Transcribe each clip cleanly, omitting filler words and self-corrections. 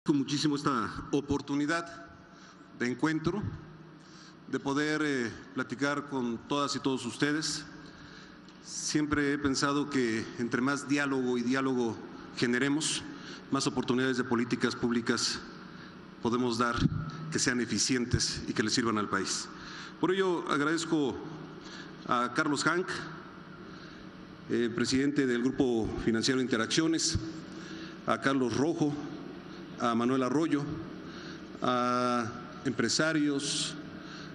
Con muchísimo esta oportunidad de encuentro, de poder platicar con todas y todos ustedes. Siempre he pensado que entre más diálogo y diálogo generemos, más oportunidades de políticas públicas podemos dar que sean eficientes y que le sirvan al país. Por ello agradezco a Carlos Hank, presidente del Grupo Financiero Interacciones, a Carlos Rojo, a Manuel Arroyo, a empresarios,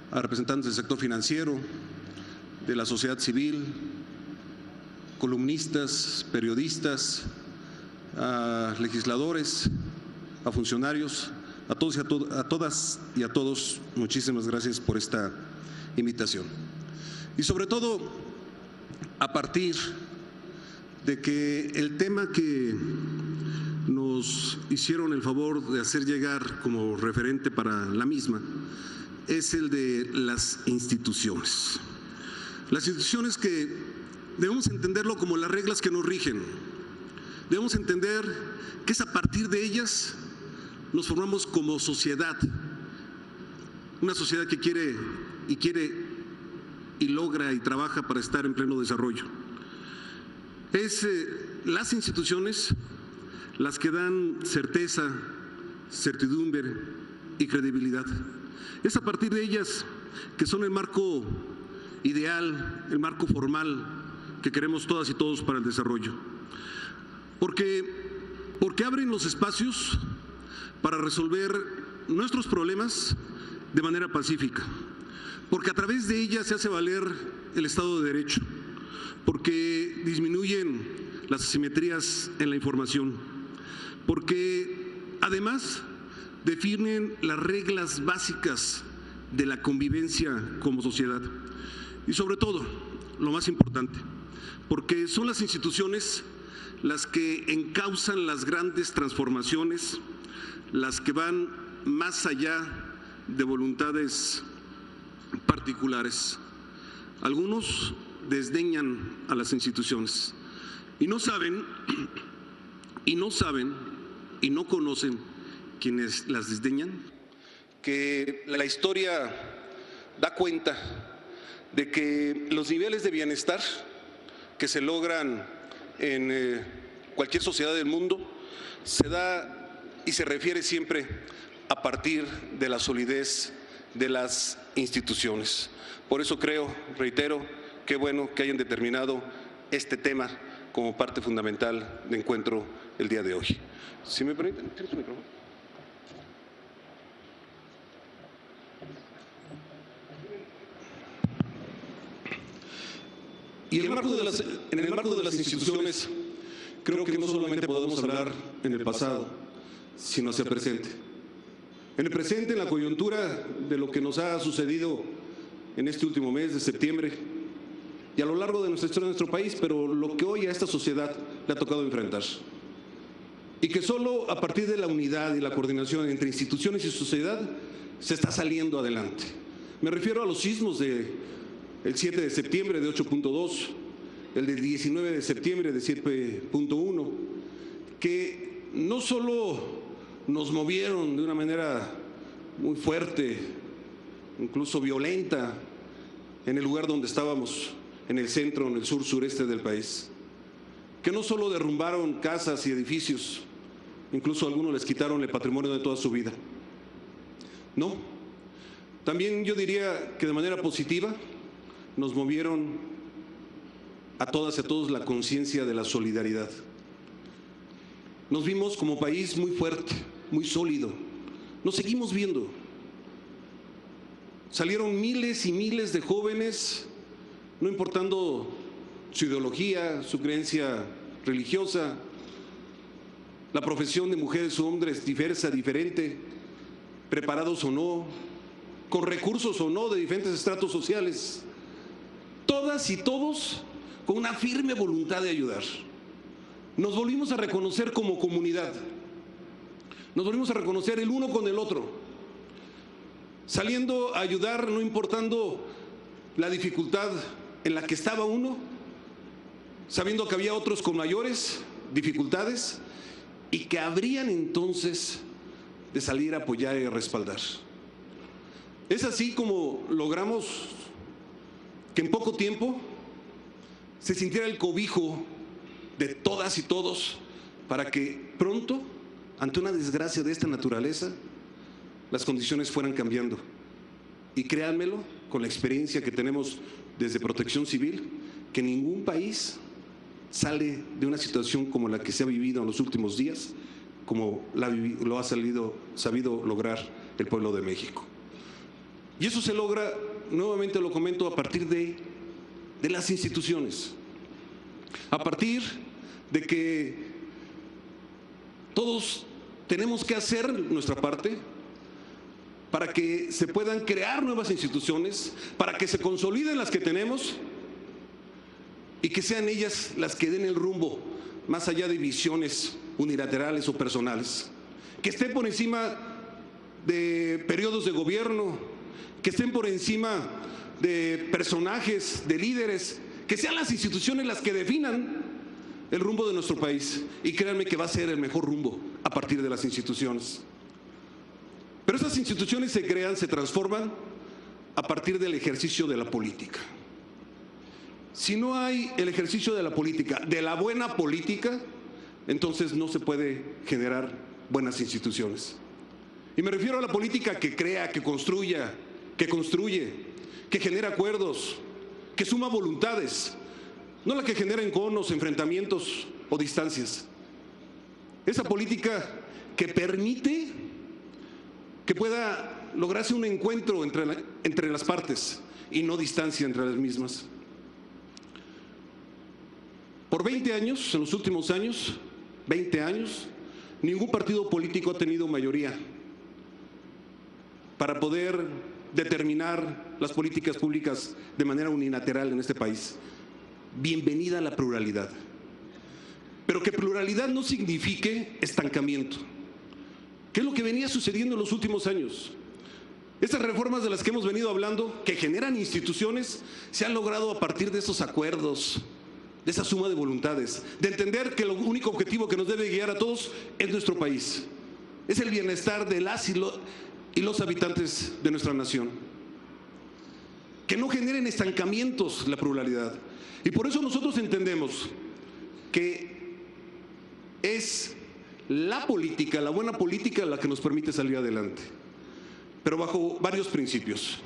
a representantes del sector financiero, de la sociedad civil, columnistas, periodistas, a legisladores, a funcionarios, a todos y a todas y a todos, muchísimas gracias por esta invitación. Y sobre todo, a partir de que el tema que nos hicieron el favor de hacer llegar como referente para la misma es el de las instituciones. Las instituciones que debemos entenderlo como las reglas que nos rigen. Debemos entender que es a partir de ellas nos formamos como sociedad. Una sociedad que quiere y logra y trabaja para estar en pleno desarrollo. Es las instituciones las que dan certeza, certidumbre y credibilidad. Es a partir de ellas que son el marco ideal, el marco formal que queremos todas y todos para el desarrollo. Porque abren los espacios para resolver nuestros problemas de manera pacífica. Porque a través de ellas se hace valer el Estado de Derecho. Porque disminuyen las asimetrías en la información. Porque además definen las reglas básicas de la convivencia como sociedad. Y sobre todo, lo más importante, porque son las instituciones las que encauzan las grandes transformaciones, las que van más allá de voluntades particulares. Algunos desdeñan a las instituciones y no saben y no conocen quienes las desdeñan, que la historia da cuenta de que los niveles de bienestar que se logran en cualquier sociedad del mundo se da y se refiere siempre a partir de la solidez de las instituciones. Por eso creo, reitero, qué bueno que hayan determinado este tema como parte fundamental de encuentro el día de hoy. Si me permiten, ¿tienes un micrófono? Y en el marco de las instituciones, creo que no solamente podemos hablar en el pasado, sino hacia el presente. En el presente, en la coyuntura de lo que nos ha sucedido en este último mes de septiembre y a lo largo de nuestra historia de nuestro país, pero lo que hoy a esta sociedad le ha tocado enfrentar. Y que solo a partir de la unidad y la coordinación entre instituciones y sociedad se está saliendo adelante. Me refiero a los sismos del 7 de septiembre de 8.2, el del 19 de septiembre de 7.1, que no solo nos movieron de una manera muy fuerte, incluso violenta, en el lugar donde estábamos, en el centro, en el sur sureste del país, que no solo derrumbaron casas y edificios, incluso a algunos les quitaron el patrimonio de toda su vida. No, también yo diría que de manera positiva nos movieron a todas y a todos la conciencia de la solidaridad. Nos vimos como país muy fuerte, muy sólido. Nos seguimos viendo. Salieron miles y miles de jóvenes, no importando su ideología, su creencia religiosa, la profesión de mujeres o hombres diversa, diferente, preparados o no, con recursos o no de diferentes estratos sociales, todas y todos con una firme voluntad de ayudar. Nos volvimos a reconocer como comunidad, nos volvimos a reconocer el uno con el otro, saliendo a ayudar no importando la dificultad en la que estaba uno, sabiendo que había otros con mayores dificultades y que habrían entonces de salir a apoyar y a respaldar. Es así como logramos que en poco tiempo se sintiera el cobijo de todas y todos para que pronto, ante una desgracia de esta naturaleza, las condiciones fueran cambiando. Y créanmelo, con la experiencia que tenemos desde Protección Civil, que ningún país sale de una situación como la que se ha vivido en los últimos días, como lo ha sabido lograr el pueblo de México. Y eso se logra, nuevamente lo comento, a partir de las instituciones, a partir de que todos tenemos que hacer nuestra parte para que se puedan crear nuevas instituciones, para que se consoliden las que tenemos y que sean ellas las que den el rumbo, más allá de visiones unilaterales o personales, que estén por encima de periodos de gobierno, que estén por encima de personajes, de líderes, que sean las instituciones las que definan el rumbo de nuestro país. Y créanme que va a ser el mejor rumbo a partir de las instituciones. Pero esas instituciones se crean, se transforman a partir del ejercicio de la política. Si no hay el ejercicio de la política, de la buena política, entonces no se puede generar buenas instituciones. Y me refiero a la política que crea, que construya, que construye, que genera acuerdos, que suma voluntades, no la que genera enconos, enfrentamientos o distancias. Esa política que permite que pueda lograrse un encuentro entre las partes y no distancia entre las mismas. Por 20 años, en los últimos años, 20 años, ningún partido político ha tenido mayoría para poder determinar las políticas públicas de manera unilateral en este país. Bienvenida a la pluralidad. Pero que pluralidad no signifique estancamiento. ¿Qué es lo que venía sucediendo en los últimos años? Estas reformas de las que hemos venido hablando, que generan instituciones, se han logrado a partir de esos acuerdos, de esa suma de voluntades, de entender que el único objetivo que nos debe guiar a todos es nuestro país. Es el bienestar de las y los habitantes de nuestra nación. Que no generen estancamientos la pluralidad. Y por eso nosotros entendemos que es la política, la buena política, la que nos permite salir adelante. Pero bajo varios principios.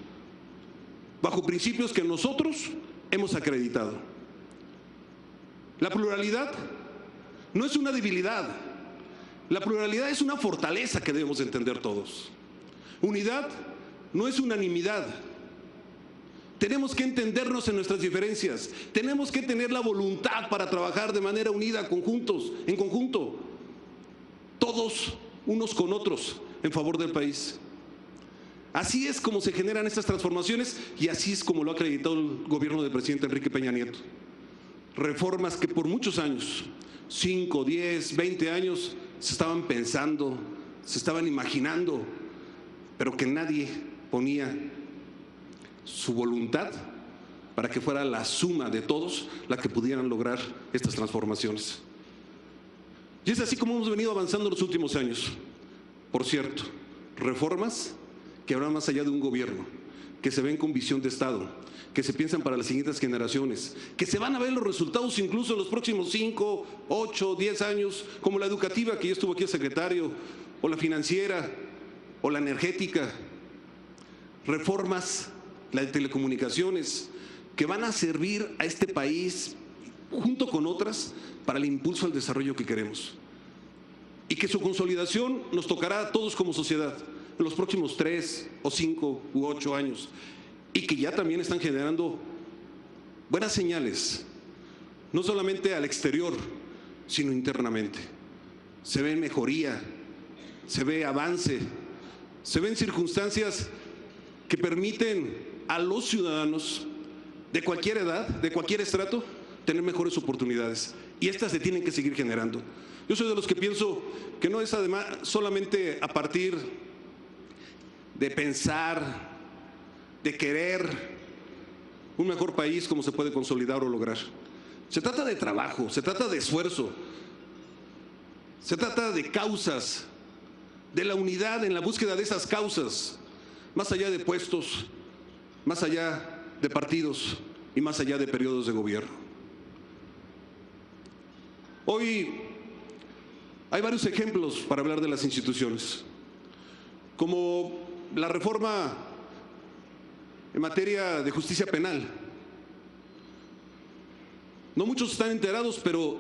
Bajo principios que nosotros hemos acreditado. La pluralidad no es una debilidad. La pluralidad es una fortaleza que debemos entender todos. Unidad no es unanimidad. Tenemos que entendernos en nuestras diferencias. Tenemos que tener la voluntad para trabajar de manera unida, en conjunto. Todos unos con otros en favor del país. Así es como se generan estas transformaciones y así es como lo ha acreditado el gobierno del presidente Enrique Peña Nieto. Reformas que por muchos años, 5, 10, 20 años, se estaban pensando, se estaban imaginando, pero que nadie ponía su voluntad para que fuera la suma de todos la que pudieran lograr estas transformaciones. Y es así como hemos venido avanzando en los últimos años. Por cierto, reformas que van más allá de un gobierno, que se ven con visión de Estado, que se piensan para las siguientes generaciones, que se van a ver los resultados incluso en los próximos 5, 8, 10 años, como la educativa, que ya estuvo aquí el secretario, o la financiera, o la energética. Reformas, la de telecomunicaciones, que van a servir a este país, junto con otras, para el impulso al desarrollo que queremos. Y que su consolidación nos tocará a todos como sociedad en los próximos 3 o 5 u 8 años. Y que ya también están generando buenas señales, no solamente al exterior, sino internamente. Se ve mejoría, se ve avance, se ven circunstancias que permiten a los ciudadanos de cualquier edad, de cualquier estrato, tener mejores oportunidades. Y estas se tienen que seguir generando. Yo soy de los que pienso que no es además solamente a partir de pensar, de querer un mejor país como se puede consolidar o lograr. Se trata de trabajo, se trata de esfuerzo, se trata de causas, de la unidad en la búsqueda de esas causas, más allá de puestos, más allá de partidos y más allá de periodos de gobierno. Hoy hay varios ejemplos para hablar de las instituciones, como la reforma en materia de justicia penal. No muchos están enterados, pero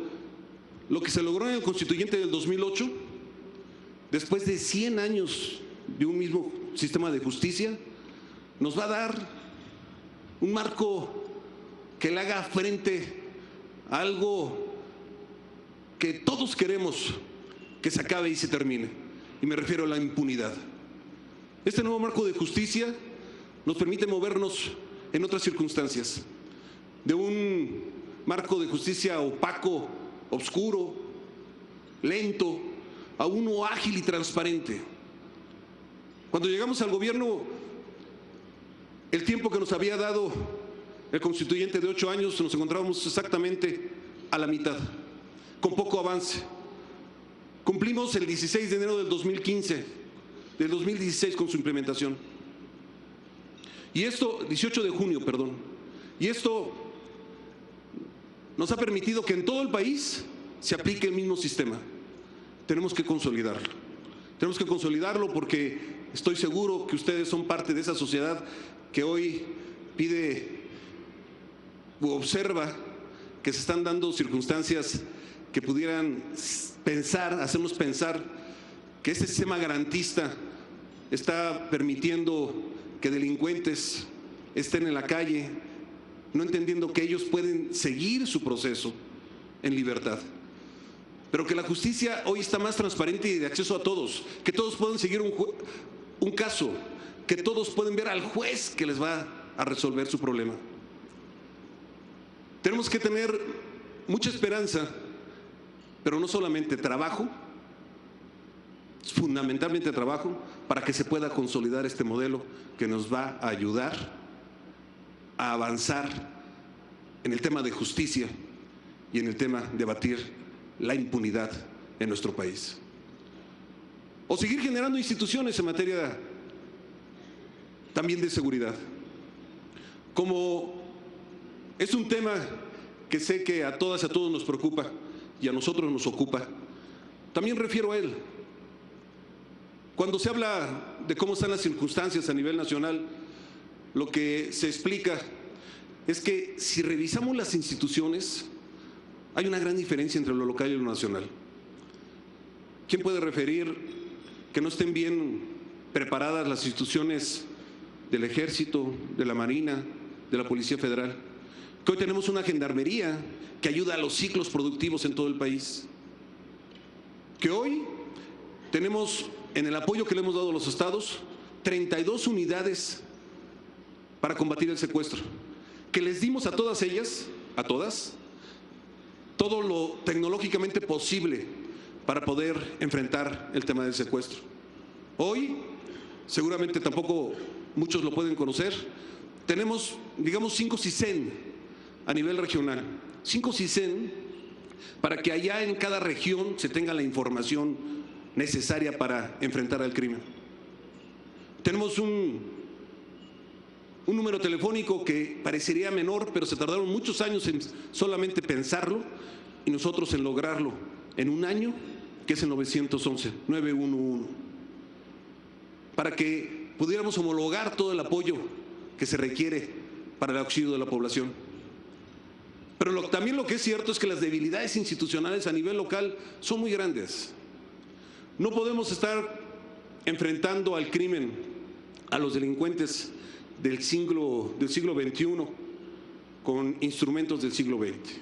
lo que se logró en el Constituyente del 2008, después de 100 años de un mismo sistema de justicia, nos va a dar un marco que le haga frente a algo que todos queremos que se acabe y se termine, y me refiero a la impunidad. Este nuevo marco de justicia nos permite movernos en otras circunstancias, de un marco de justicia opaco, oscuro, lento, a uno ágil y transparente. Cuando llegamos al gobierno, el tiempo que nos había dado el Constituyente de 8 años, nos encontrábamos exactamente a la mitad, con poco avance. Cumplimos el 16 de enero del 2016 con su implementación. Y esto, 18 de junio, perdón. Y esto nos ha permitido que en todo el país se aplique el mismo sistema. Tenemos que consolidarlo. Tenemos que consolidarlo porque estoy seguro que ustedes son parte de esa sociedad que hoy pide u observa que se están dando circunstancias que pudieran pensar, hacernos pensar que este sistema garantista está permitiendo que delincuentes estén en la calle, no entendiendo que ellos pueden seguir su proceso en libertad. Pero que la justicia hoy está más transparente y de acceso a todos, que todos pueden seguir un caso, que todos pueden ver al juez que les va a resolver su problema. Tenemos que tener mucha esperanza, pero no solamente trabajo, fundamentalmente trabajo, para que se pueda consolidar este modelo que nos va a ayudar a avanzar en el tema de justicia y en el tema de abatir la impunidad en nuestro país. O seguir generando instituciones en materia también de seguridad. Como es un tema que sé que a todas y a todos nos preocupa y a nosotros nos ocupa, también refiero a él. Cuando se habla de cómo están las circunstancias a nivel nacional, lo que se explica es que si revisamos las instituciones, hay una gran diferencia entre lo local y lo nacional. ¿Quién puede referir que no estén bien preparadas las instituciones del Ejército, de la Marina, de la Policía Federal? Que hoy tenemos una gendarmería que ayuda a los ciclos productivos en todo el país. Que hoy tenemos, en el apoyo que le hemos dado a los estados, 32 unidades para combatir el secuestro, que les dimos a todas ellas, a todas, todo lo tecnológicamente posible para poder enfrentar el tema del secuestro. Hoy, seguramente tampoco muchos lo pueden conocer, tenemos, digamos, 5 CISEN a nivel regional, 5 CISEN para que allá en cada región se tenga la información necesaria para enfrentar al crimen. Tenemos un número telefónico que parecería menor, pero se tardaron muchos años en solamente pensarlo y nosotros en lograrlo en un año, que es el 911, para que pudiéramos homologar todo el apoyo que se requiere para el auxilio de la población. Pero también lo que es cierto es que las debilidades institucionales a nivel local son muy grandes. No podemos estar enfrentando al crimen, a los delincuentes del siglo XXI con instrumentos del siglo XX.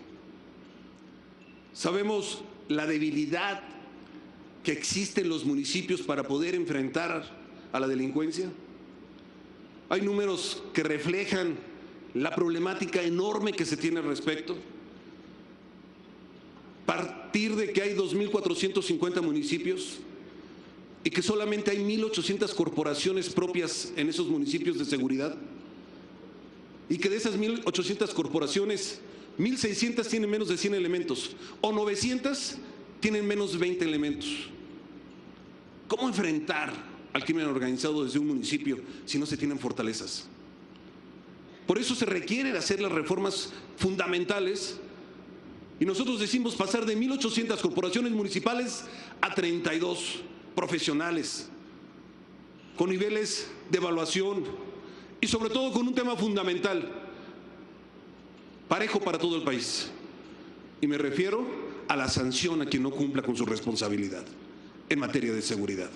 Sabemos la debilidad que existe en los municipios para poder enfrentar a la delincuencia. Hay números que reflejan la problemática enorme que se tiene al respecto. Partir de que hay 2.450 municipios y que solamente hay 1.800 corporaciones propias en esos municipios de seguridad, y que de esas 1.800 corporaciones, 1.600 tienen menos de 100 elementos o 900 tienen menos de 20 elementos. ¿Cómo enfrentar al crimen organizado desde un municipio si no se tienen fortalezas? Por eso se requiere hacer las reformas fundamentales, y nosotros decimos pasar de 1.800 corporaciones municipales a 32 profesionales, con niveles de evaluación y sobre todo con un tema fundamental, parejo para todo el país. Y me refiero a la sanción a quien no cumpla con su responsabilidad en materia de seguridad,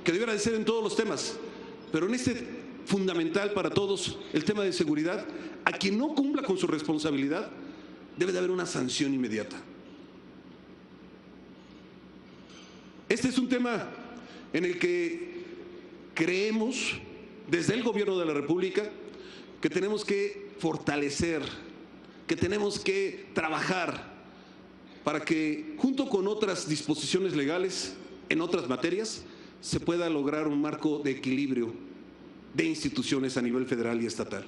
que debiera de ser en todos los temas, pero en este fundamental para todos, el tema de seguridad, a quien no cumpla con su responsabilidad, debe de haber una sanción inmediata. Este es un tema en el que creemos, desde el Gobierno de la República, que tenemos que fortalecer, que tenemos que trabajar para que, junto con otras disposiciones legales en otras materias, se pueda lograr un marco de equilibrio de instituciones a nivel federal y estatal.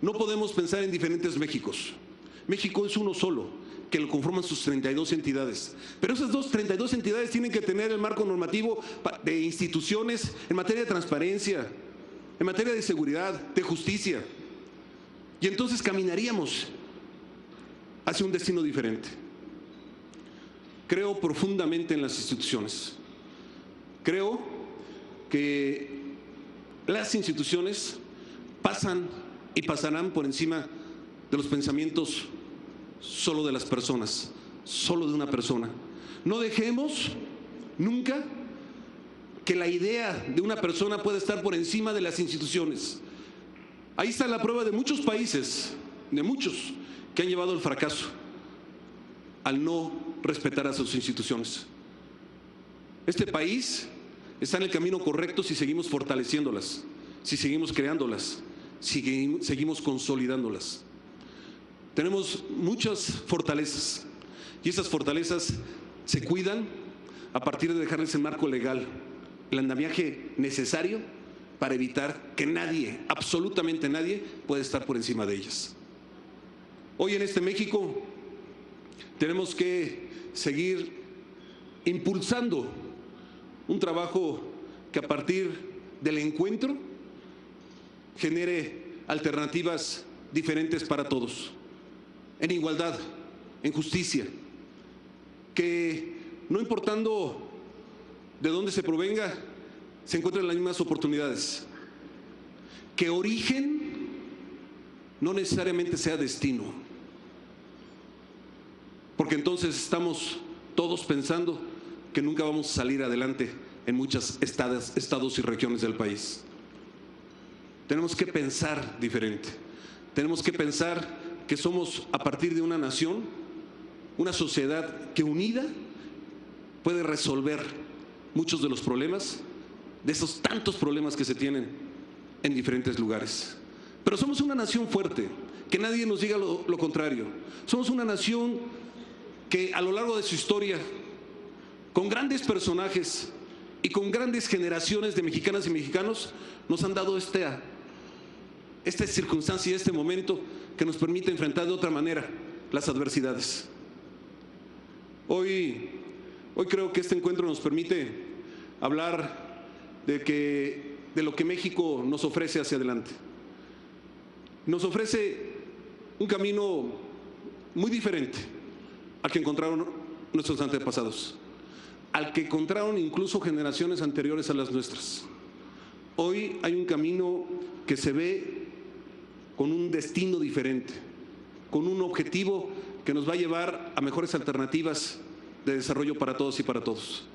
No podemos pensar en diferentes Méxicos. México es uno solo, que lo conforman sus 32 entidades. Pero esas 32 entidades tienen que tener el marco normativo de instituciones en materia de transparencia, en materia de seguridad, de justicia. Y entonces caminaríamos hacia un destino diferente. Creo profundamente en las instituciones. Creo que las instituciones pasan y pasarán por encima de los pensamientos solo de las personas, solo de una persona. No dejemos nunca que la idea de una persona pueda estar por encima de las instituciones. Ahí está la prueba de muchos países, de muchos, que han llevado al fracaso al no respetar a sus instituciones. Este país está en el camino correcto si seguimos fortaleciéndolas, si seguimos creándolas, si seguimos consolidándolas. Tenemos muchas fortalezas y esas fortalezas se cuidan a partir de dejarles el marco legal, el andamiaje necesario para evitar que nadie, absolutamente nadie, pueda estar por encima de ellas. Hoy en este México tenemos que seguir impulsando un trabajo que a partir del encuentro genere alternativas diferentes para todos, en igualdad, en justicia, que no importando de dónde se provenga, se encuentren las mismas oportunidades, que origen no necesariamente sea destino, porque entonces estamos todos pensando que nunca vamos a salir adelante en muchos estados y regiones del país. Tenemos que pensar diferente, tenemos que pensar que somos, a partir de una nación, una sociedad que unida puede resolver muchos de los problemas, de esos tantos problemas que se tienen en diferentes lugares. Pero somos una nación fuerte, que nadie nos diga lo contrario. Somos una nación que a lo largo de su historia, con grandes personajes y con grandes generaciones de mexicanas y mexicanos, nos han dado esta circunstancia y este momento que nos permite enfrentar de otra manera las adversidades. Hoy creo que este encuentro nos permite hablar de lo que México nos ofrece hacia adelante. Nos ofrece un camino muy diferente al que encontraron nuestros antepasados, al que encontraron incluso generaciones anteriores a las nuestras. Hoy hay un camino que se ve con un destino diferente, con un objetivo que nos va a llevar a mejores alternativas de desarrollo para todos y para todos.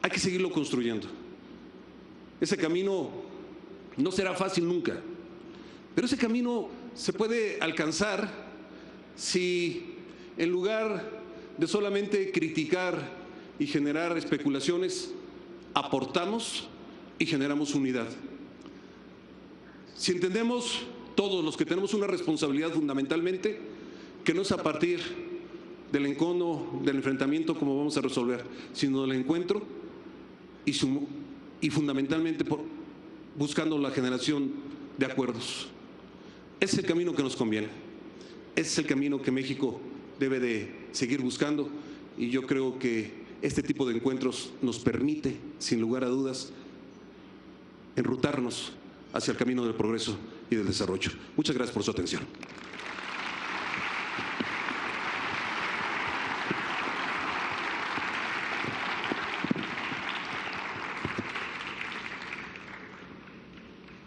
Hay que seguirlo construyendo. Ese camino no será fácil nunca, pero ese camino se puede alcanzar si, en lugar de solamente criticar y generar especulaciones, aportamos y generamos unidad. Si entendemos todos los que tenemos una responsabilidad fundamentalmente, que no es a partir del encono, del enfrentamiento como vamos a resolver, sino del encuentro y fundamentalmente buscando la generación de acuerdos. Ese es el camino que nos conviene, ese es el camino que México debe de seguir buscando, y yo creo que este tipo de encuentros nos permite, sin lugar a dudas, enrutarnos hacia el camino del progreso y del desarrollo. Muchas gracias por su atención.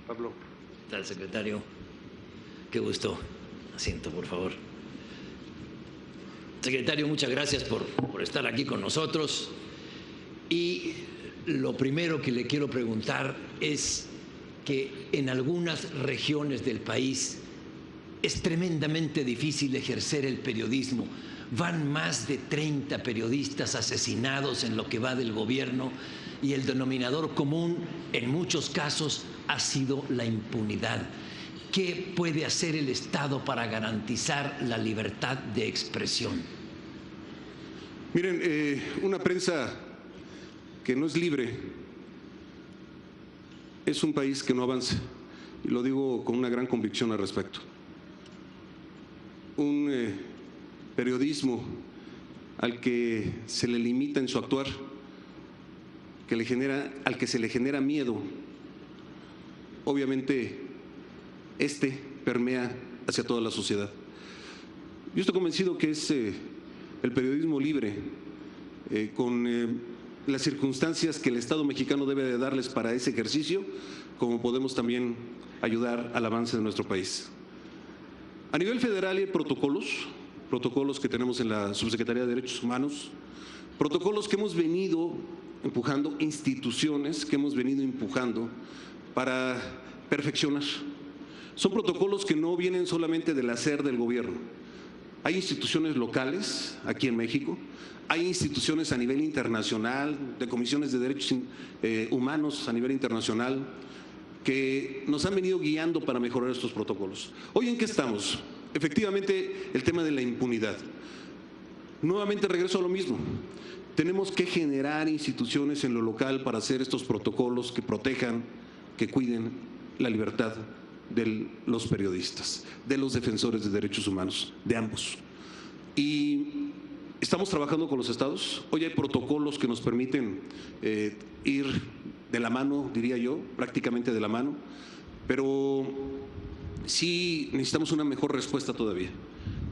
Pablo. ¿Qué tal, secretario? Qué gusto. Asiento, por favor. Secretario, muchas gracias por estar aquí con nosotros. Y lo primero que le quiero preguntar es que en algunas regiones del país es tremendamente difícil ejercer el periodismo. Van más de 30 periodistas asesinados en lo que va del gobierno y el denominador común en muchos casos ha sido la impunidad. ¿Qué puede hacer el Estado para garantizar la libertad de expresión? Miren, una prensa que no es libre es un país que no avanza, y lo digo con una gran convicción al respecto. Un periodismo al que se le limita en su actuar, al que se le genera miedo, obviamente permea hacia toda la sociedad. Yo estoy convencido que es el periodismo libre, con las circunstancias que el Estado mexicano debe de darles para ese ejercicio, como podemos también ayudar al avance de nuestro país. A nivel federal hay protocolos que tenemos en la Subsecretaría de Derechos Humanos, protocolos que hemos venido empujando, instituciones que hemos venido empujando para perfeccionar. Son protocolos que no vienen solamente del hacer del gobierno. Hay instituciones locales aquí en México, hay instituciones a nivel internacional, de comisiones de derechos humanos a nivel internacional, que nos han venido guiando para mejorar estos protocolos. ¿Hoy en qué estamos? Efectivamente, el tema de la impunidad. Nuevamente regreso a lo mismo. Tenemos que generar instituciones en lo local para hacer estos protocolos que protejan, que cuiden la libertad de los periodistas, de los defensores de derechos humanos, de ambos. Y estamos trabajando con los estados. Hoy hay protocolos que nos permiten ir de la mano, diría yo, prácticamente de la mano, pero sí necesitamos una mejor respuesta todavía.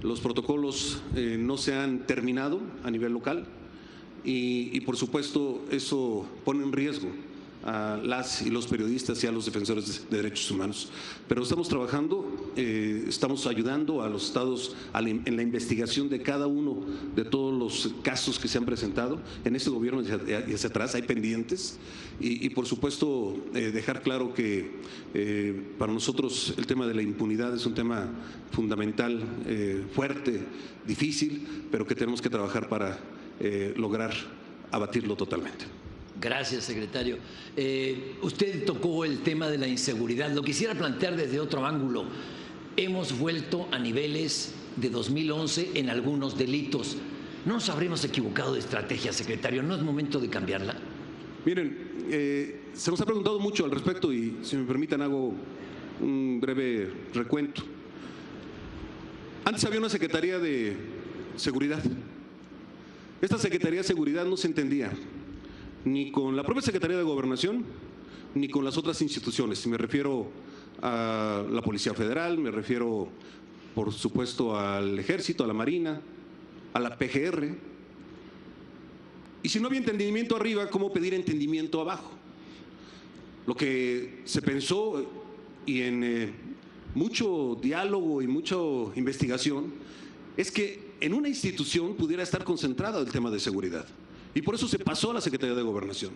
Los protocolos no se han terminado a nivel local y por supuesto eso pone en riesgo a las y los periodistas y a los defensores de derechos humanos. Pero estamos trabajando, estamos ayudando a los estados en la investigación de cada uno de todos los casos que se han presentado. En este gobierno y hacia atrás hay pendientes y por supuesto dejar claro que para nosotros el tema de la impunidad es un tema fundamental, fuerte, difícil, pero que tenemos que trabajar para lograr abatirlo totalmente. Gracias, secretario. Usted tocó el tema de la inseguridad. Lo quisiera plantear desde otro ángulo. Hemos vuelto a niveles de 2011 en algunos delitos. ¿No nos habremos equivocado de estrategia, secretario? ¿No es momento de cambiarla? Miren, se nos ha preguntado mucho al respecto y, si me permiten, hago un breve recuento. Antes había una Secretaría de Seguridad. Esta Secretaría de Seguridad no se entendía ni con la propia Secretaría de Gobernación, ni con las otras instituciones. Me refiero a la Policía Federal, me refiero, por supuesto, al Ejército, a la Marina, a la PGR. Y si no había entendimiento arriba, ¿cómo pedir entendimiento abajo? Lo que se pensó, y en mucho diálogo y mucha investigación, es que en una institución pudiera estar concentrado el tema de seguridad. Y por eso se pasó a la Secretaría de Gobernación.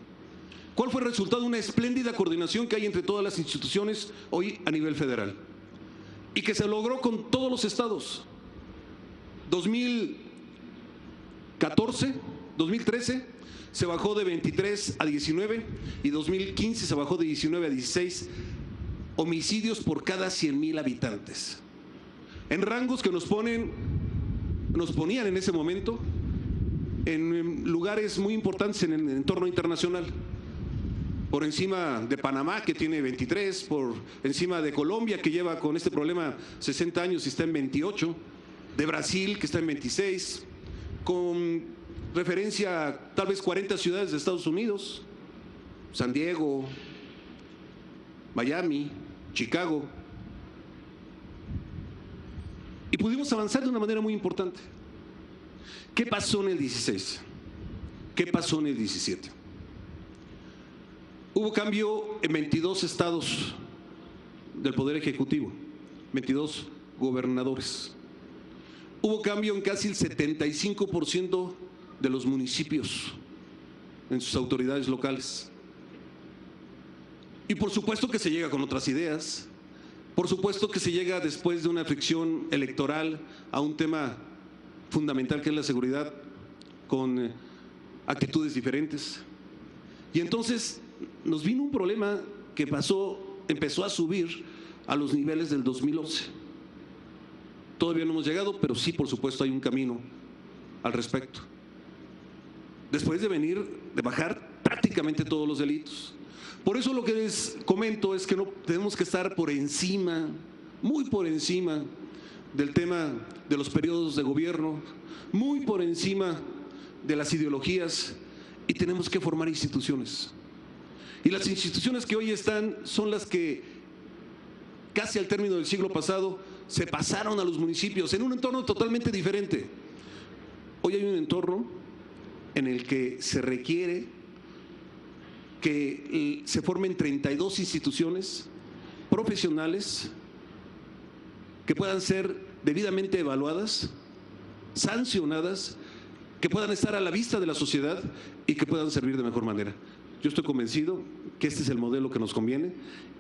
¿Cuál fue el resultado? Una espléndida coordinación que hay entre todas las instituciones hoy a nivel federal y que se logró con todos los estados. 2013 se bajó de 23 a 19 y 2015 se bajó de 19 a 16 homicidios por cada 100,000 habitantes. En rangos que nos ponían en ese momento en lugares muy importantes en el entorno internacional, por encima de Panamá, que tiene 23, por encima de Colombia, que lleva con este problema 60 años y está en 28, de Brasil, que está en 26, con referencia a tal vez 40 ciudades de Estados Unidos, San Diego, Miami, Chicago, y pudimos avanzar de una manera muy importante. ¿Qué pasó en el 16? ¿Qué pasó en el 17? Hubo cambio en 22 estados del Poder Ejecutivo, 22 gobernadores. Hubo cambio en casi el 75% de los municipios, en sus autoridades locales. Y por supuesto que se llega con otras ideas, por supuesto que se llega después de una fricción electoral a un tema fundamental que es la seguridad, con actitudes diferentes. Y entonces nos vino un problema que empezó a subir a los niveles del 2011. Todavía no hemos llegado, pero sí, por supuesto, hay un camino al respecto. Después de bajar prácticamente todos los delitos. Por eso lo que les comento es que no tenemos que estar por encima, muy por encima del tema de los periodos de gobierno, muy por encima de las ideologías, y tenemos que formar instituciones. Y las instituciones que hoy están son las que casi al término del siglo pasado se pasaron a los municipios en un entorno totalmente diferente. Hoy hay un entorno en el que se requiere que se formen 32 instituciones profesionales que puedan ser debidamente evaluadas, sancionadas, que puedan estar a la vista de la sociedad y que puedan servir de mejor manera. Yo estoy convencido que este es el modelo que nos conviene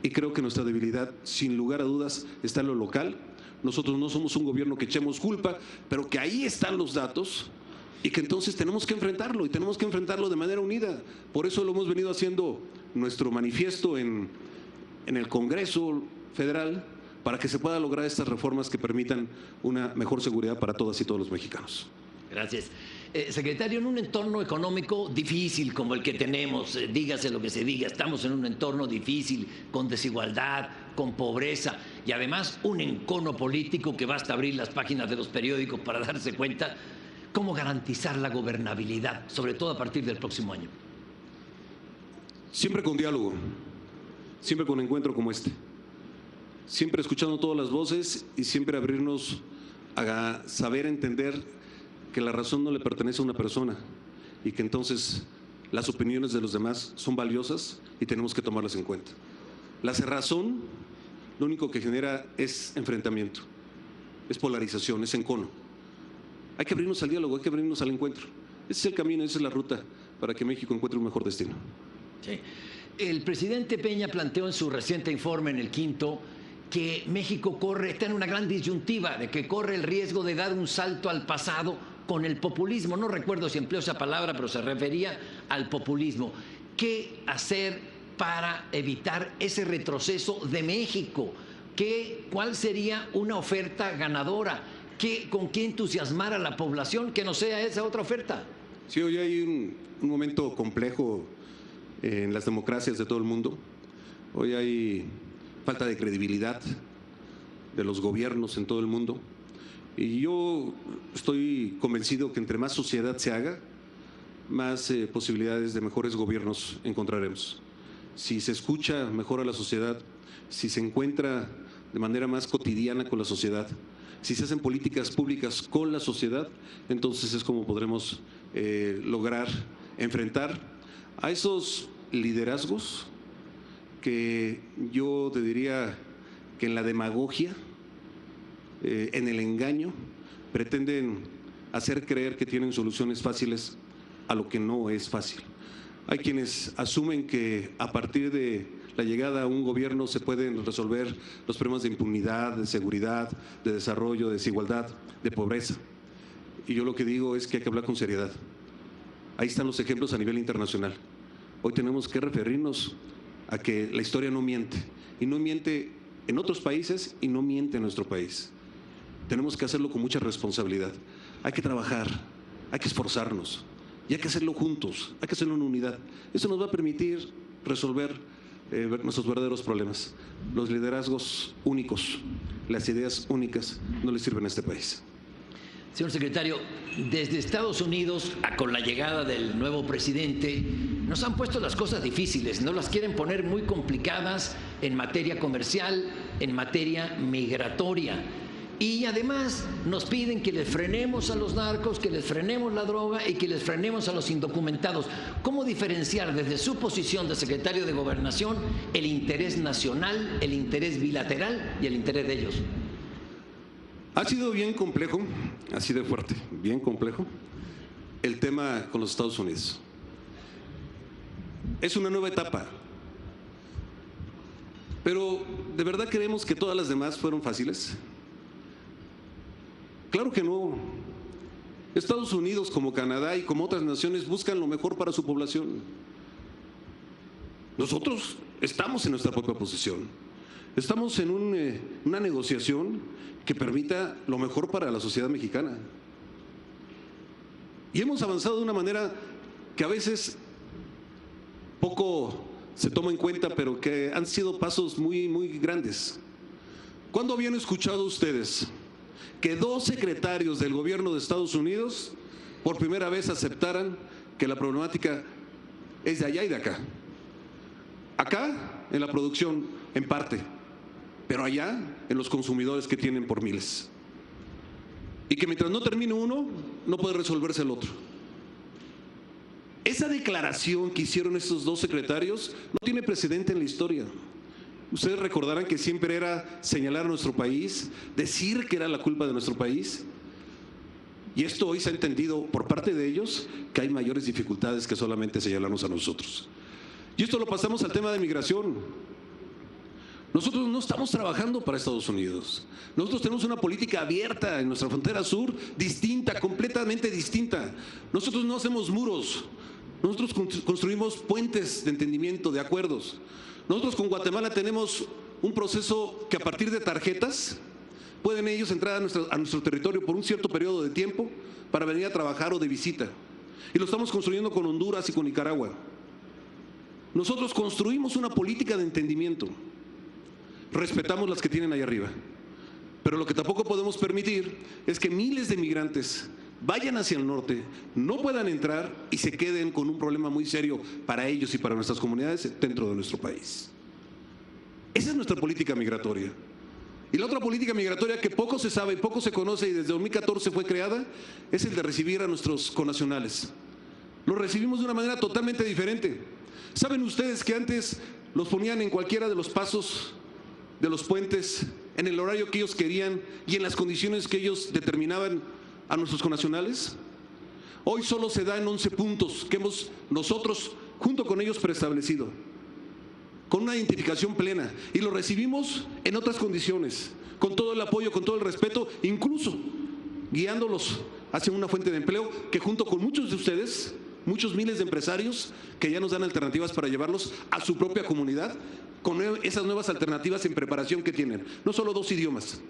y creo que nuestra debilidad, sin lugar a dudas, está en lo local. Nosotros no somos un gobierno que echemos culpa, pero que ahí están los datos y que entonces tenemos que enfrentarlo y tenemos que enfrentarlo de manera unida. Por eso lo hemos venido haciendo nuestro manifiesto en el Congreso Federal, para que se puedan lograr estas reformas que permitan una mejor seguridad para todas y todos los mexicanos. Gracias. Secretario, en un entorno económico difícil como el que tenemos, dígase lo que se diga, estamos en un entorno difícil, con desigualdad, con pobreza y además un encono político que basta abrir las páginas de los periódicos para darse cuenta. ¿Cómo garantizar la gobernabilidad, sobre todo a partir del próximo año? Siempre con diálogo, siempre con encuentro como este. Siempre escuchando todas las voces y siempre abrirnos a saber entender que la razón no le pertenece a una persona y que entonces las opiniones de los demás son valiosas y tenemos que tomarlas en cuenta. La cerrazón lo único que genera es enfrentamiento, es polarización, es encono. Hay que abrirnos al diálogo, hay que abrirnos al encuentro. Ese es el camino, esa es la ruta para que México encuentre un mejor destino. Sí. El presidente Peña planteó en su reciente informe, en el quinto, que México está en una gran disyuntiva, de que corre el riesgo de dar un salto al pasado con el populismo. No recuerdo si empleó esa palabra, pero se refería al populismo. ¿Qué hacer para evitar ese retroceso de México? ¿Cuál sería una oferta ganadora? ¿Con qué entusiasmar a la población que no sea esa otra oferta? Sí, hoy hay un momento complejo en las democracias de todo el mundo. Hoy hay falta de credibilidad de los gobiernos en todo el mundo. Y yo estoy convencido que entre más sociedad se haga, más posibilidades de mejores gobiernos encontraremos. Si se escucha mejor a la sociedad, si se encuentra de manera más cotidiana con la sociedad, si se hacen políticas públicas con la sociedad, entonces es como podremos lograr enfrentar a esos liderazgos que yo te diría que en la demagogia, en el engaño, pretenden hacer creer que tienen soluciones fáciles a lo que no es fácil. Hay quienes asumen que a partir de la llegada a un gobierno se pueden resolver los problemas de impunidad, de seguridad, de desarrollo, de desigualdad, de pobreza. Y yo lo que digo es que hay que hablar con seriedad. Ahí están los ejemplos a nivel internacional. Hoy tenemos que referirnos a que la historia no miente, y no miente en otros países y no miente en nuestro país. Tenemos que hacerlo con mucha responsabilidad. Hay que trabajar, hay que esforzarnos y hay que hacerlo juntos, hay que hacerlo en unidad. Eso nos va a permitir resolver nuestros verdaderos problemas. Los liderazgos únicos, las ideas únicas no le sirven a este país. Señor secretario, desde Estados Unidos, con la llegada del nuevo presidente, nos han puesto las cosas difíciles, nos las quieren poner muy complicadas en materia comercial, en materia migratoria. Y además nos piden que les frenemos a los narcos, que les frenemos la droga y que les frenemos a los indocumentados. ¿Cómo diferenciar desde su posición de secretario de Gobernación el interés nacional, el interés bilateral y el interés de ellos? Ha sido bien complejo, así de fuerte, bien complejo, el tema con los Estados Unidos. Es una nueva etapa. Pero, ¿de verdad creemos que todas las demás fueron fáciles? Claro que no. Estados Unidos, como Canadá y como otras naciones, buscan lo mejor para su población. Nosotros estamos en nuestra propia posición. Estamos en una negociación que permita lo mejor para la sociedad mexicana. Y hemos avanzado de una manera que a veces poco se toma en cuenta, pero que han sido pasos muy, muy grandes. ¿Cuándo habían escuchado ustedes que 2 secretarios del gobierno de Estados Unidos por primera vez aceptaran que la problemática es de allá y de acá? Acá, en la producción, en parte, pero allá, en los consumidores que tienen por miles. Y que mientras no termine uno, no puede resolverse el otro. Esa declaración que hicieron estos 2 secretarios no tiene precedente en la historia. Ustedes recordarán que siempre era señalar a nuestro país, decir que era la culpa de nuestro país. Y esto hoy se ha entendido por parte de ellos que hay mayores dificultades que solamente señalarnos a nosotros. Y esto lo pasamos al tema de migración. Nosotros no estamos trabajando para Estados Unidos. Nosotros tenemos una política abierta en nuestra frontera sur, distinta, completamente distinta. Nosotros no hacemos muros. Nosotros construimos puentes de entendimiento, de acuerdos. Nosotros con Guatemala tenemos un proceso que a partir de tarjetas pueden ellos entrar a nuestro territorio por un cierto periodo de tiempo para venir a trabajar o de visita. Y lo estamos construyendo con Honduras y con Nicaragua. Nosotros construimos una política de entendimiento. Respetamos las que tienen ahí arriba. Pero lo que tampoco podemos permitir es que miles de migrantes vayan hacia el norte, no puedan entrar y se queden con un problema muy serio para ellos y para nuestras comunidades dentro de nuestro país. Esa es nuestra política migratoria. Y la otra política migratoria que poco se sabe, poco se conoce y desde 2014 fue creada, es el de recibir a nuestros connacionales. Los recibimos de una manera totalmente diferente. ¿Saben ustedes que antes los ponían en cualquiera de los pasos de los puentes, en el horario que ellos querían y en las condiciones que ellos determinaban a nuestros connacionales? Hoy solo se da en 11 puntos que hemos nosotros junto con ellos preestablecido, con una identificación plena, y lo recibimos en otras condiciones, con todo el apoyo, con todo el respeto, incluso guiándolos hacia una fuente de empleo que junto con muchos de ustedes, muchos miles de empresarios que ya nos dan alternativas para llevarlos a su propia comunidad, con esas nuevas alternativas en preparación que tienen, no solo 2 idiomas,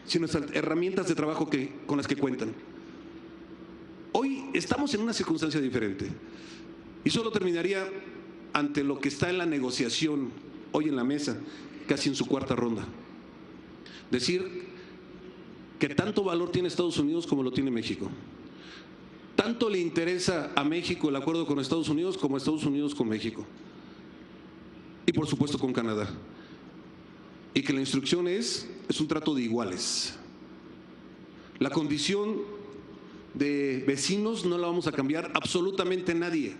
sino herramientas de trabajo con las que cuentan. Hoy estamos en una circunstancia diferente y solo terminaría ante lo que está en la negociación hoy en la mesa, casi en su 4ª ronda. Decir que tanto valor tiene Estados Unidos como lo tiene México. Tanto le interesa a México el acuerdo con Estados Unidos como a Estados Unidos con México. Y por supuesto con Canadá. Y que la instrucción es un trato de iguales. La condición de vecinos no la vamos a cambiar absolutamente nadie.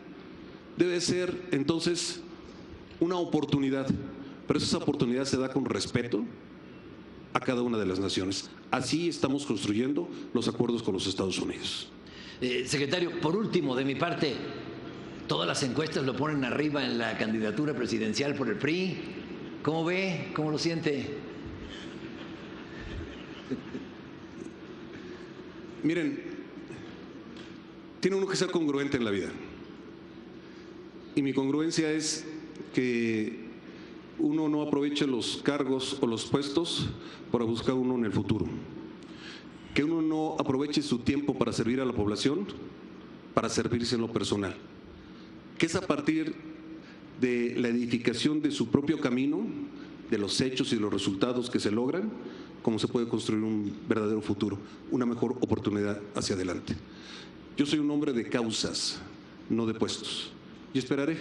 Debe ser entonces una oportunidad, pero esa oportunidad se da con respeto a cada una de las naciones. Así estamos construyendo los acuerdos con los Estados Unidos. Secretario, por último, de mi parte, todas las encuestas lo ponen arriba en la candidatura presidencial por el PRI. ¿Cómo ve? ¿Cómo lo siente? Miren, tiene uno que ser congruente en la vida. Y mi congruencia es que uno no aproveche los cargos o los puestos para buscar uno en el futuro. Que uno no aproveche su tiempo para servir a la población, para servirse en lo personal. Que es a partir de la edificación de su propio camino, de los hechos y los resultados que se logran, como se puede construir un verdadero futuro, una mejor oportunidad hacia adelante. Yo soy un hombre de causas, no de puestos, y esperaré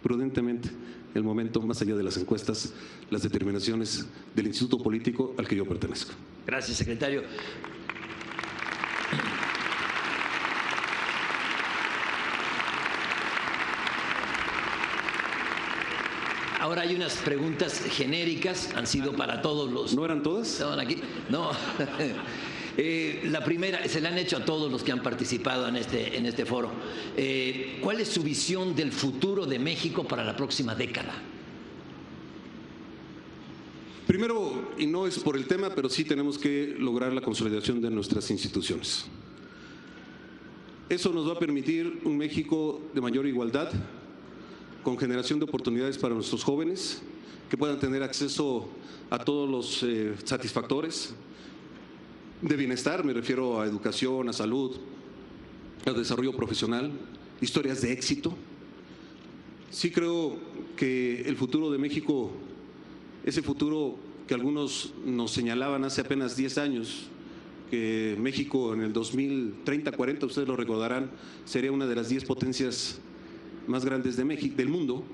prudentemente el momento, más allá de las encuestas, las determinaciones del instituto político al que yo pertenezco. Gracias, secretario. Ahora hay unas preguntas genéricas, han sido para todos los... ¿No eran todas? ¿Estaban aquí? No. La primera, se la han hecho a todos los que han participado en este foro. ¿Cuál es su visión del futuro de México para la próxima década? Primero, y no es por el tema, pero sí tenemos que lograr la consolidación de nuestras instituciones. Eso nos va a permitir un México de mayor igualdad, con generación de oportunidades para nuestros jóvenes, que puedan tener acceso a todos los satisfactores de bienestar, me refiero a educación, a salud, a desarrollo profesional, historias de éxito. Sí creo que el futuro de México, ese futuro que algunos nos señalaban hace apenas 10 años, que México en el 2030, 40, ustedes lo recordarán, sería una de las 10 potencias más grandes de México, del mundo,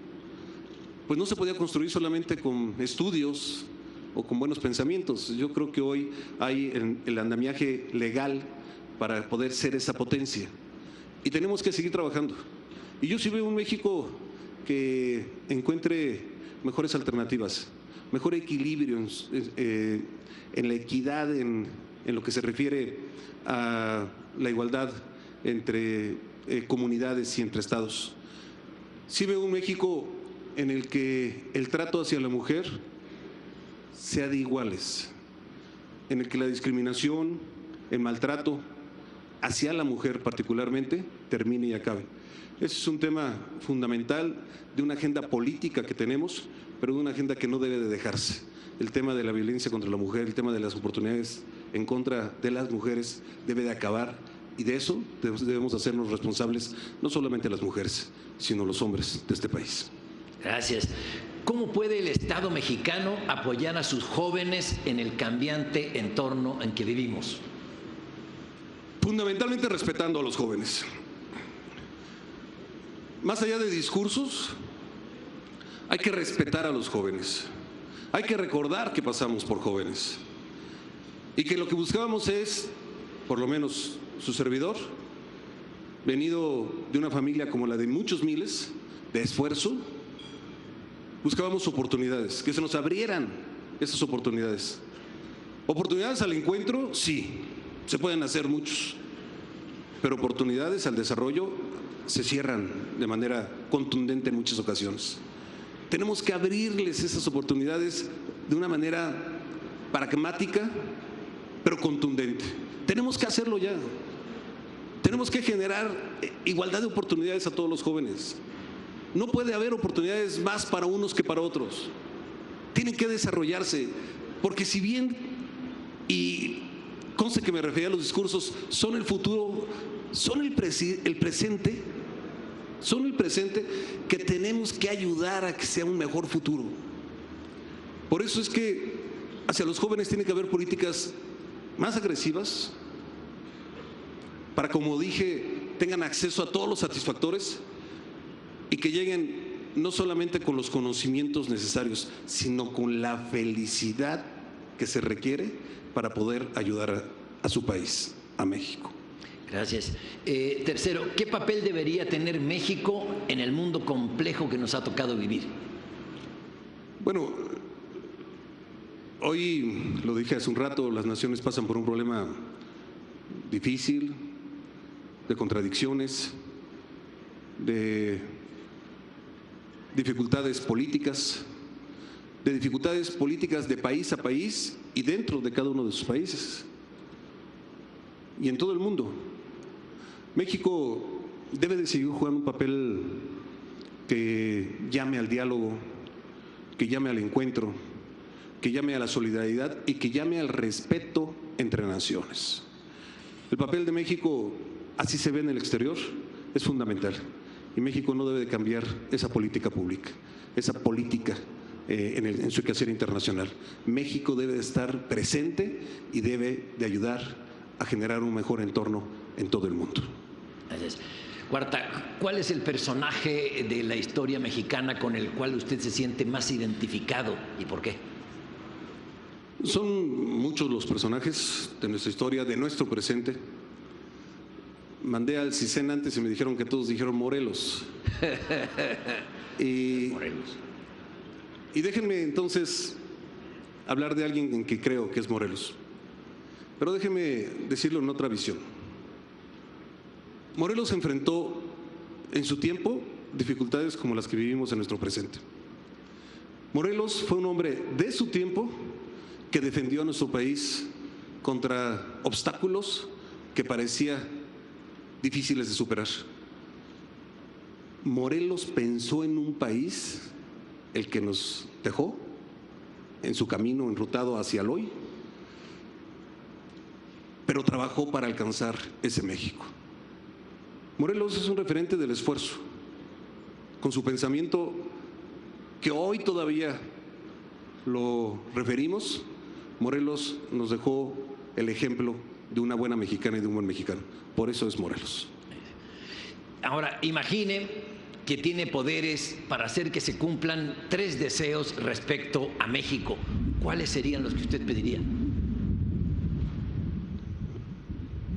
pues no se podía construir solamente con estudios o con buenos pensamientos. Yo creo que hoy hay el andamiaje legal para poder ser esa potencia y tenemos que seguir trabajando. Y yo sí veo un México que encuentre mejores alternativas, mejor equilibrio en la equidad, en lo que se refiere a la igualdad entre comunidades y entre estados. Sí veo un México en el que el trato hacia la mujer sea de iguales, en el que la discriminación, el maltrato hacia la mujer particularmente termine y acabe. Ese es un tema fundamental de una agenda política que tenemos, pero de una agenda que no debe de dejarse. El tema de la violencia contra la mujer, el tema de las oportunidades en contra de las mujeres debe de acabar. Y de eso debemos hacernos responsables, no solamente las mujeres, sino los hombres de este país. Gracias. ¿Cómo puede el Estado mexicano apoyar a sus jóvenes en el cambiante entorno en que vivimos? Fundamentalmente respetando a los jóvenes. Más allá de discursos, hay que respetar a los jóvenes. Hay que recordar que pasamos por jóvenes. Y que lo que buscábamos es, por lo menos su servidor, venido de una familia como la de muchos miles, de esfuerzo, buscábamos oportunidades, que se nos abrieran esas oportunidades. Oportunidades al encuentro, sí, se pueden hacer muchos, pero oportunidades al desarrollo se cierran de manera contundente en muchas ocasiones. Tenemos que abrirles esas oportunidades de una manera pragmática, pero contundente. Tenemos que hacerlo ya. Tenemos que generar igualdad de oportunidades a todos los jóvenes. No puede haber oportunidades más para unos que para otros. Tienen que desarrollarse, porque si bien, y conste que me refería a los discursos, son el futuro, son el presente, son el presente que tenemos que ayudar a que sea un mejor futuro. Por eso es que hacia los jóvenes tiene que haber políticas más agresivas, para, como dije, tengan acceso a todos los satisfactores y que lleguen no solamente con los conocimientos necesarios, sino con la felicidad que se requiere para poder ayudar a su país, a México. Gracias. Tercero, ¿qué papel debería tener México en el mundo complejo que nos ha tocado vivir? Bueno, hoy, lo dije hace un rato, las naciones pasan por un problema difícil, de contradicciones, de dificultades políticas, de país a país y dentro de cada uno de sus países y en todo el mundo. México debe de seguir jugando un papel que llame al diálogo, que llame al encuentro, que llame a la solidaridad y que llame al respeto entre naciones. El papel de México, así se ve en el exterior, es fundamental. Y México no debe de cambiar esa política pública, esa política en su quehacer internacional. México debe de estar presente y debe de ayudar a generar un mejor entorno en todo el mundo. Gracias. Cuarta, ¿cuál es el personaje de la historia mexicana con el cual usted se siente más identificado y por qué? Son muchos los personajes de nuestra historia, de nuestro presente. Mandé al CISEN antes y me dijeron que todos dijeron Morelos. Morelos. Y déjenme entonces hablar de alguien en que creo que es Morelos. Pero déjenme decirlo en otra visión. Morelos enfrentó en su tiempo dificultades como las que vivimos en nuestro presente. Morelos fue un hombre de su tiempo que defendió a nuestro país contra obstáculos que parecía difíciles de superar. Morelos pensó en un país, el que nos dejó, en su camino enrutado hacia el hoy, pero trabajó para alcanzar ese México. Morelos es un referente del esfuerzo, con su pensamiento que hoy todavía lo referimos. Morelos nos dejó el ejemplo de una buena mexicana y de un buen mexicano. Por eso es Morelos. Ahora, imagine que tiene poderes para hacer que se cumplan 3 deseos respecto a México. ¿Cuáles serían los que usted pediría?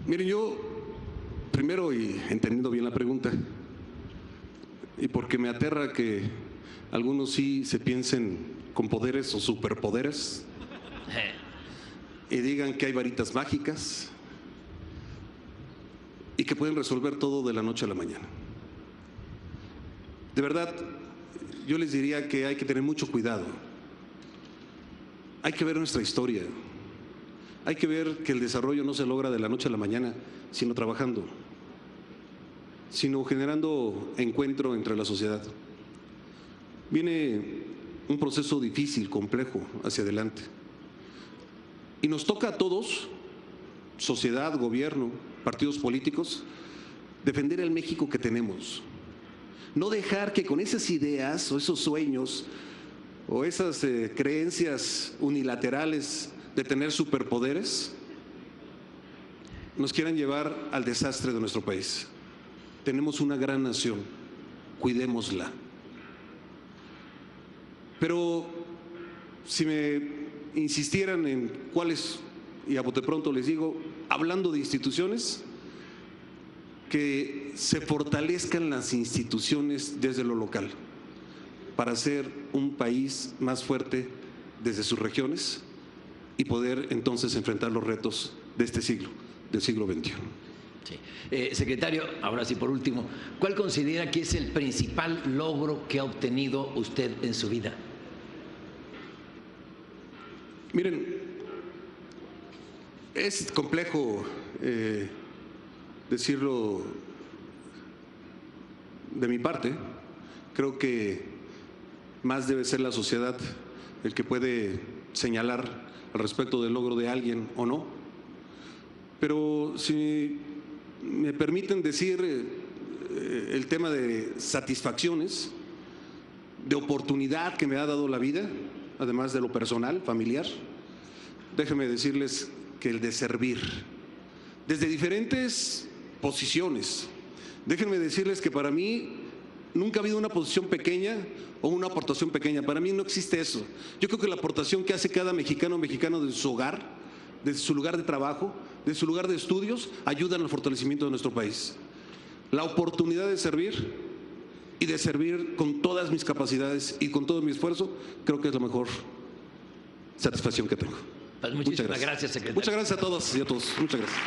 Miren, yo primero, y entendiendo bien la pregunta, y porque me aterra que algunos sí se piensen con poderes o superpoderes y digan que hay varitas mágicas y que pueden resolver todo de la noche a la mañana. De verdad, yo les diría que hay que tener mucho cuidado. Hay que ver nuestra historia. Hay que ver que el desarrollo no se logra de la noche a la mañana, sino trabajando, sino generando encuentro entre la sociedad. Viene un proceso difícil, complejo, hacia adelante. Y nos toca a todos, sociedad, gobierno, partidos políticos, defender el México que tenemos. No dejar que con esas ideas o esos sueños o esas creencias unilaterales de tener superpoderes nos quieran llevar al desastre de nuestro país. Tenemos una gran nación, cuidémosla. Pero si me insistieran en cuáles, y a bote pronto les digo, hablando de instituciones, que se fortalezcan las instituciones desde lo local para hacer un país más fuerte desde sus regiones y poder entonces enfrentar los retos de este siglo, del siglo XXI. Sí. Secretario, ahora sí por último, ¿cuál considera que es el principal logro que ha obtenido usted en su vida? Miren, es complejo decirlo de mi parte. Creo que más debe ser la sociedad el que puede señalar al respecto del logro de alguien o no. Pero si me permiten decir el tema de satisfacciones, de oportunidad que me ha dado la vida, además de lo personal, familiar, déjenme decirles que el de servir, desde diferentes posiciones. Déjenme decirles que para mí nunca ha habido una posición pequeña o una aportación pequeña. Para mí no existe eso. Yo creo que la aportación que hace cada mexicano o mexicano desde su hogar, desde su lugar de trabajo, desde su lugar de estudios, ayudan al fortalecimiento de nuestro país. La oportunidad de servir y de servir con todas mis capacidades y con todo mi esfuerzo, creo que es la mejor satisfacción que tengo. Pues muchísimas gracias, secretario. Muchas gracias a todas y a todos. Muchas gracias.